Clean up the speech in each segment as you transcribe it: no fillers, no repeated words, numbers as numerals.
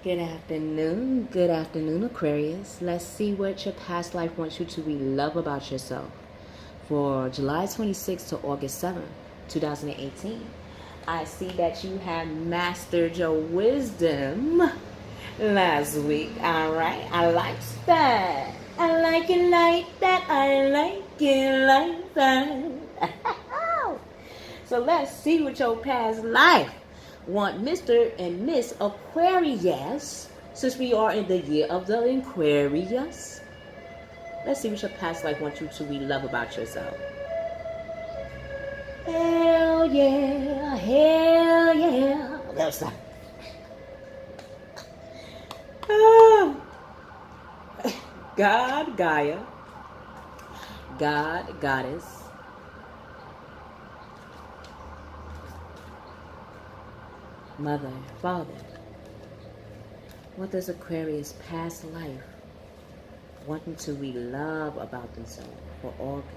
Good afternoon, Aquarius. Let's see what your past life wants you to relove about yourself for July 26th to August 7th, 2018. I see that you have mastered your wisdom last week. All right, I like that. I like it like that. I like it like that. So let's see what your past life want Mr. and Miss Aquarius, since we are in the year of the Aquarius. Let's see what your past life wants you to relove about yourself. Hell yeah, hell yeah. That's that. Oh. God, Gaia, God, Goddess, Mother, Father. What does Aquarius' past life want them to relove about themselves for August?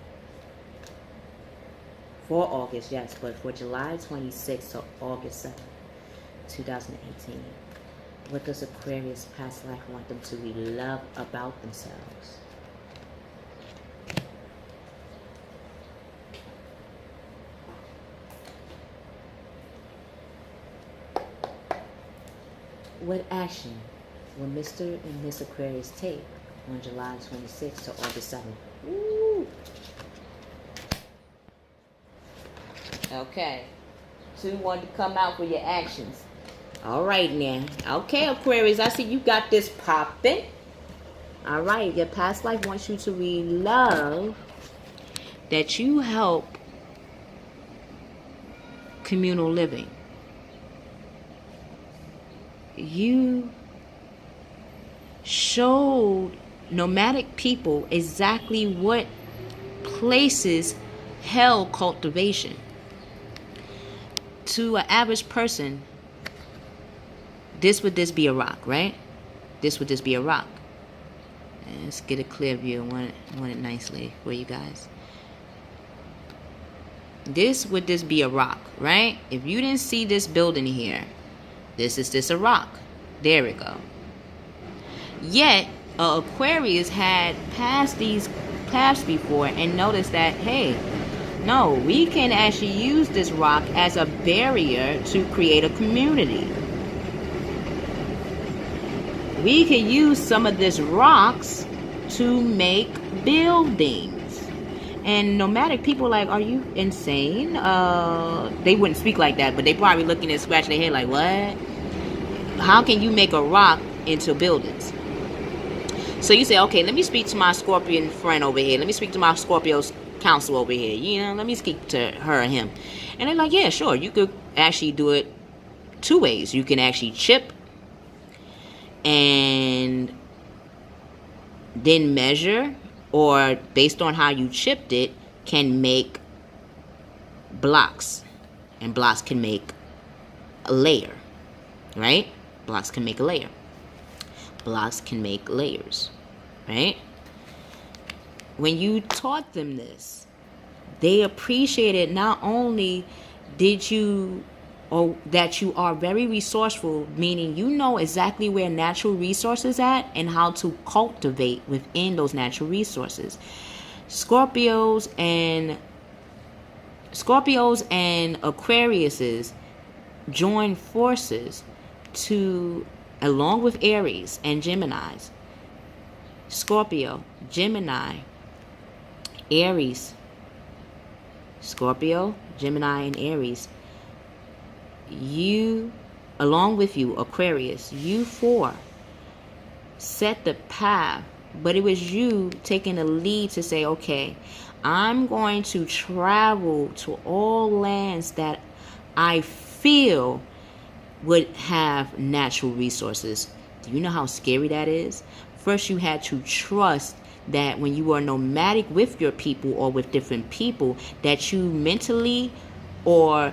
For August, yes, but for July 26th to August 7th, 2018. What does Aquarius' past life want them to relove about themselves? What action will Mr. and Miss Aquarius take on July 26th to August 7th? Woo! Okay. 2 want to come out for your actions. All right now. Okay, Aquarius, I see you got this popping. All right, your past life wants you to relove that you help communal living. You showed nomadic people exactly what places held cultivation. To an average person, this would be a rock, right? This would be a rock. And let's get a clear view. I want it nicely for you guys. This would be a rock, right? If you didn't see this building here, this is a rock. There we go. Yet, Aquarius had passed these paths before and noticed that, hey, no, we can actually use this rock as a barrier to create a community. We can use some of these rocks to make buildings. And nomadic people like, are you insane? They wouldn't speak like that, but they probably looking and scratching their head like, what? How can you make a rock into buildings? So you say, okay, let me speak to my Scorpion friend over here. Let me speak to my Scorpio's counsel over here. You know, let me speak to her or him. And they're like, yeah, sure. You could actually do it 2 ways. You can actually chip and then measure, or based on how you chipped it, can make blocks. And blocks can make a layer, right? Blocks can make a layer. Blocks can make layers, right? When you taught them this, they appreciated not only did you, or that you are very resourceful, meaning you know exactly where natural resources at and how to cultivate within those natural resources. Scorpios and Aquariuses join forces to, along with Aries and Geminis, Scorpio, Gemini, Aries, Scorpio, Gemini, and Aries. You, along with you, Aquarius, you 4 set the path, but it was you taking the lead to say, okay, I'm going to travel to all lands that I feel would have natural resources. Do you know how scary that is? First, you had to trust that when you are nomadic with your people or with different people, that you mentally or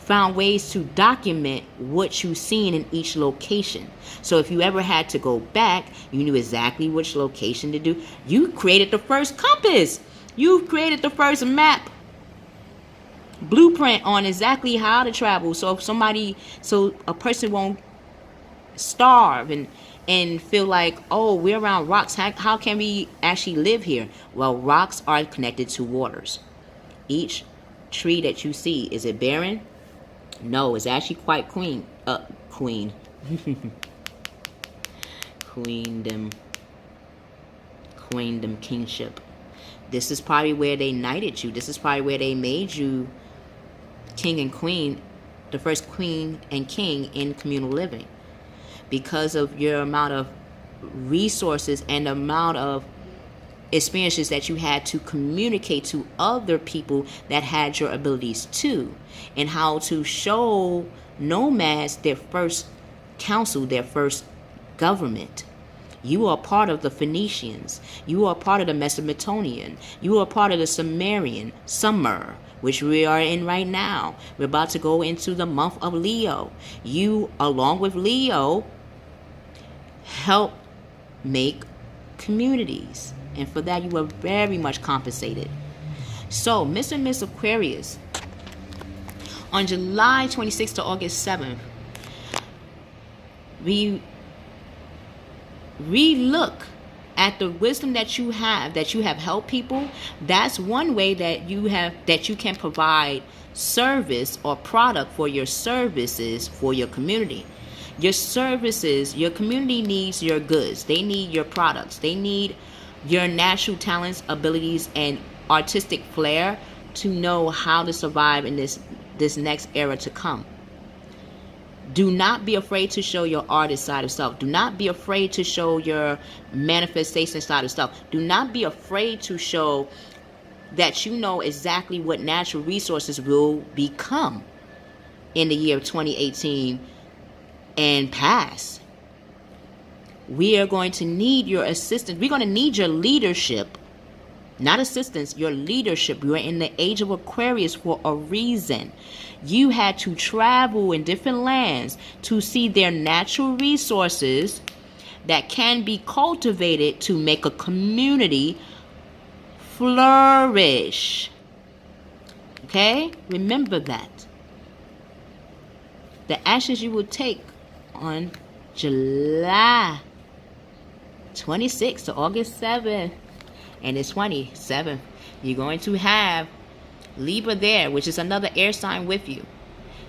found ways to document what you've seen in each location. So if you ever had to go back, you knew exactly which location to do. You created the first compass. You created the first map blueprint on exactly how to travel. So if a person won't starve and feel like, oh, we're around rocks. How can we actually live here? Well, rocks are connected to waters. Each tree that you see, is it barren? No, it's actually quite queen. Queendom. Queendom kingship. This is probably where they knighted you. This is probably where they made you king and queen, the first queen and king in communal living, because of your amount of resources and the amount of experiences that you had to communicate to other people that had your abilities too, and how to show nomads their first council, their first government. You are part of the Phoenicians. You are part of the Mesopotamian. You are part of the Sumerian, Summer, which we are in right now. We're about to go into the month of Leo. You, along with Leo, help make communities. And for that, you were very much compensated. So, Mr. and Mrs Aquarius, on July 26th to August 7th, we relook at the wisdom that you have helped people. That's one way that you can provide service or product for your services for your community. Your services, your community needs your goods. They need your products. They need your natural talents, abilities, and artistic flair to know how to survive in this next era to come. Do not be afraid to show your artist side of self. Do not be afraid to show your manifestation side of self. Do not be afraid to show that you know exactly what natural resources will become in the year of 2018 and past. We are going to need your assistance. We're going to need your leadership. Not assistance, your leadership. You are in the age of Aquarius for a reason. You had to travel in different lands to see their natural resources that can be cultivated to make a community flourish. Okay? Remember that. The actions you will take on July 26th to August 7th. And it's 27th, you're going to have Libra there, which is another air sign with you.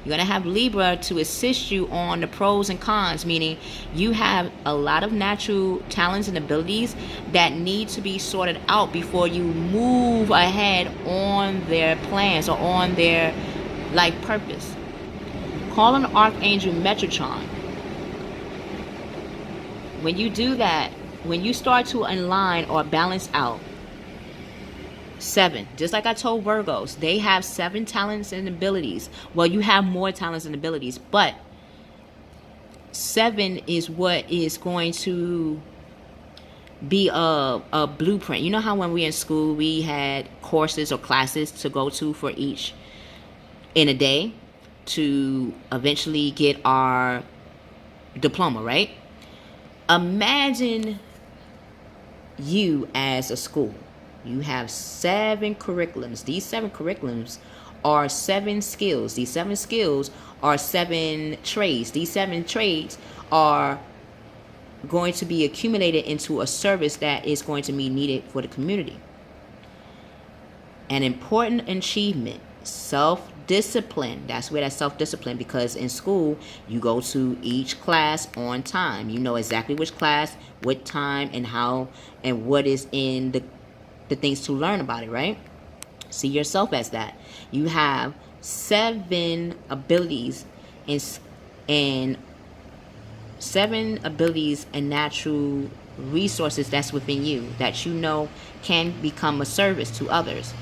You're going to have Libra to assist you on the pros and cons, meaning you have a lot of natural talents and abilities that need to be sorted out before you move ahead on their plans or on their life purpose. Call on Archangel Metatron. When you do that, when you start to align or balance out 7, just like I told Virgos, they have 7 talents and abilities. Well, you have more talents and abilities, but 7 is what is going to be a blueprint. You know how when we in school, we had courses or classes to go to for each in a day to eventually get our diploma, right? Imagine you as a school. You have 7 curriculums. These 7 curriculums are 7 skills. These 7 skills are 7 trades. These 7 trades are going to be accumulated into a service that is going to be needed for the community. An important achievement, self-discipline. That's where that self-discipline, because in school, you go to each class on time. You know exactly which class, what time, and how, and what is in the things to learn about it, right? See yourself as that. You have 7 abilities and 7 abilities and natural resources that's within you that you know can become a service to others.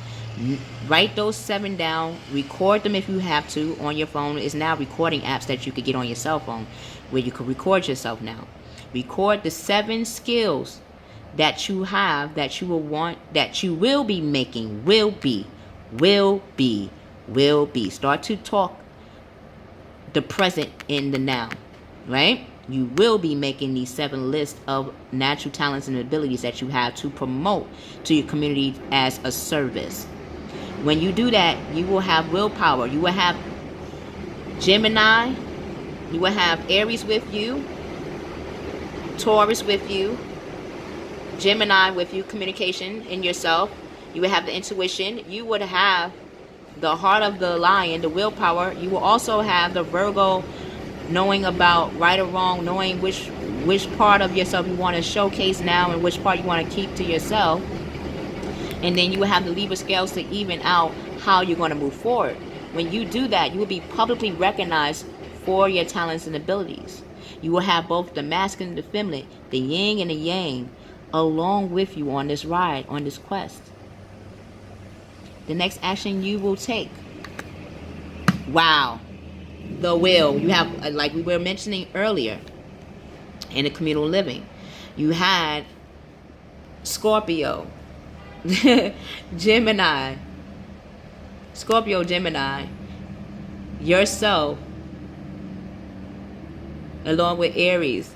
Write those 7 down. Record them if you have to on your phone. It's now recording apps that you could get on your cell phone where you can record yourself now. Record the 7 skills that you have, that you will want, that you will be making, will be. Start to talk the present in the now, right? You will be making these 7 lists of natural talents and abilities that you have to promote to your community as a service. When you do that, you will have willpower. You will have Gemini. You will have Aries with you. Taurus with you, Gemini with you, communication in yourself. You would have the intuition. You would have the heart of the lion, the willpower. You will also have the Virgo, knowing about right or wrong, knowing which part of yourself you want to showcase now and which part you want to keep to yourself. And then you will have the Libra scales to even out how you're going to move forward. When you do that, you will be publicly recognized for your talents and abilities. You will have both the masculine and the feminine, the yin and the yang, along with you on this ride, on this quest. The next action you will take. Wow. The will. You have, like we were mentioning earlier, in the communal living, you had Scorpio, Gemini, Scorpio, Gemini, yourself, along with Aries.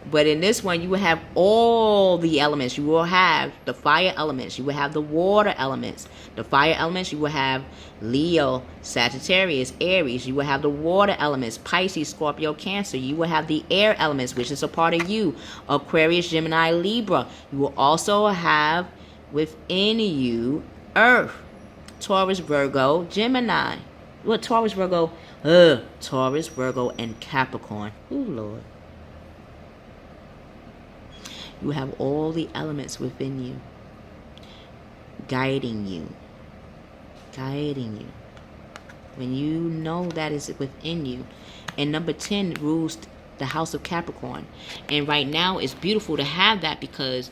But in this one, you will have all the elements. You will have the fire elements. You will have the water elements. The fire elements, you will have Leo, Sagittarius, Aries. You will have the water elements, Pisces, Scorpio, Cancer. You will have the air elements, which is a part of you, Aquarius, Gemini, Libra. You will also have within you Earth, Taurus, Virgo, Gemini. What, Taurus, Virgo? Taurus, Virgo, and Capricorn. Oh, Lord. You have all the elements within you, guiding you. When you know that is within you. And number 10 rules the house of Capricorn. And right now it's beautiful to have that, because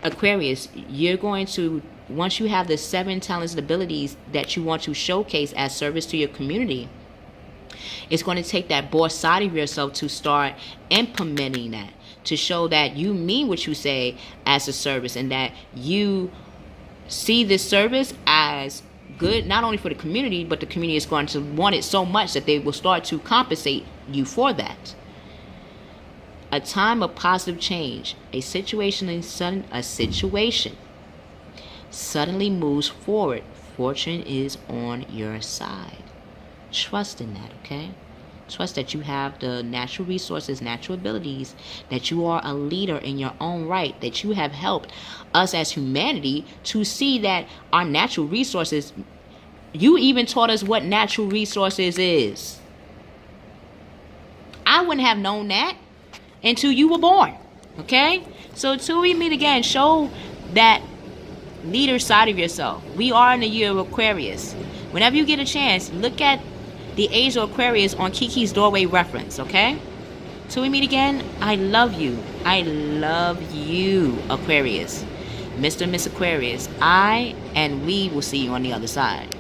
Aquarius, you're going to, once you have the 7 talents and abilities that you want to showcase as service to your community, it's going to take that boss side of yourself to start implementing that, to show that you mean what you say as a service, and that you see this service as good, not only for the community, but the community is going to want it so much that they will start to compensate you for that. A time of positive change. A situation suddenly moves forward. Fortune is on your side. Trust in that, okay? Trust that you have the natural resources, natural abilities, that you are a leader in your own right, that you have helped us as humanity to see that our natural resources, you even taught us what natural resources is. I wouldn't have known that until you were born, okay? So till we meet again, show that leader side of yourself. We are in the year of Aquarius. Whenever you get a chance, look at the age of Aquarius on Kiki's Doorway reference, okay? Till we meet again, I love you. I love you, Aquarius. Mr. Mrs Aquarius. I and we will see you on the other side.